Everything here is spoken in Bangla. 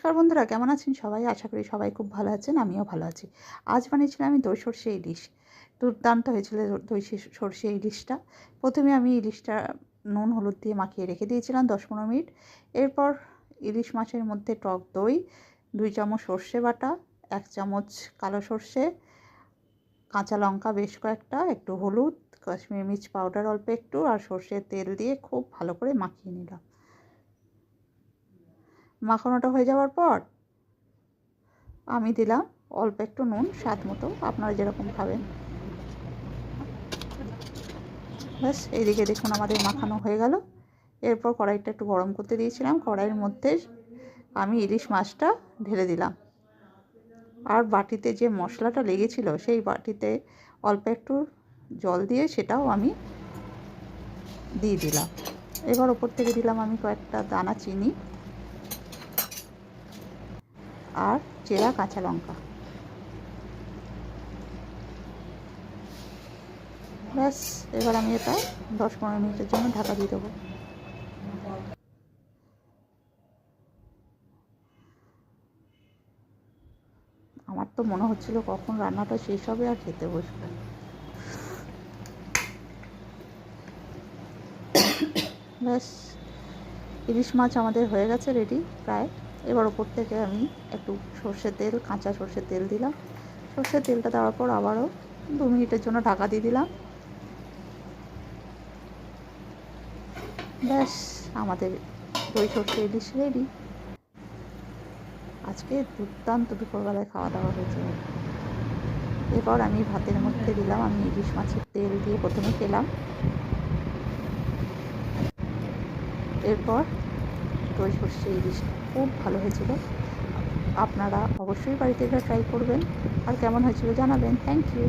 নমস্কার বন্ধুরা, কেমন আছেন সবাই? আশা করি সবাই খুব ভালো আছেন, আমিও ভালো আছি। আজ বানিয়েছিলাম আমি দই সরষে ইলিশ। দুর্দান্ত হয়েছিল দই সরষে ইলিশটা। প্রথমে আমি ইলিশটা নুন হলুদ দিয়ে মাখিয়ে রেখে দিয়েছিলাম 10-15 মিনিট। এরপর ইলিশ মাছের মধ্যে টক দই, 2 চামচ সর্ষে বাটা, 1 চামচ কালো সর্ষে, কাঁচা লঙ্কা বেশ কয়েকটা, একটু হলুদ, কাশ্মীরি মির্চ পাউডার অল্প একটু, আর সর্ষের তেল দিয়ে খুব ভালো করে মাখিয়ে নিলাম। মাখানোটা হয়ে যাওয়ার পর আমি দিলাম অল্প একটু নুন, স্বাদ মতো, আপনারা যেরকম খাবেন। ব্যাস, এইদিকে দেখুন আমাদের মাখানো হয়ে গেল। এরপর কড়াইটা একটু গরম করতে দিয়েছিলাম। কড়াইয়ের মধ্যে আমি ইলিশ মাছটা ঢেলে দিলাম, আর বাটিতে যে মশলাটা লেগেছিল সেই বাটিতে অল্প একটু জল দিয়ে সেটাও আমি দিয়ে দিলাম। এবার ওপর থেকে দিলাম আমি কয়েকটা দানা চিনি আর চেরা কাঁচা লঙ্কা। ব্যাস, এবার আমি এটা 10-15 মিনিটের জন্য ঢাকা দিয়ে দেবো। আমার তো মনে হচ্ছিল কখন রান্নাটা শেষ হবে আর খেতে বসবে। ব্যাস, ইলিশ মাছ আমাদের হয়ে গেছে রেডি প্রায়। এবার ওপর থেকে আমি একটু সর্ষের তেল, কাঁচা সর্ষের তেল দিলাম। সর্ষের তেলটা দেওয়ার পর আবারও 2 মিনিটের জন্য ঢাকা দিয়ে দিলাম। ব্যাস, আমাদের দই সর্ষে ইলিশ রেডি। আজকে দুর্দান্ত দুপুরবেলায় খাওয়া দাওয়া হয়েছে। এবার আমি ভাতের মধ্যে দিলাম, আমি ইলিশ মাছের তেল দিয়ে প্রথমে খেলাম। এরপর দই সর্ষে ইলিশ খুব ভালো হয়েছিল। আপনারা অবশ্যই বাড়িতে এটা ট্রাই করবেন, আর কেমন হয়েছিল জানাবেন। Thank you.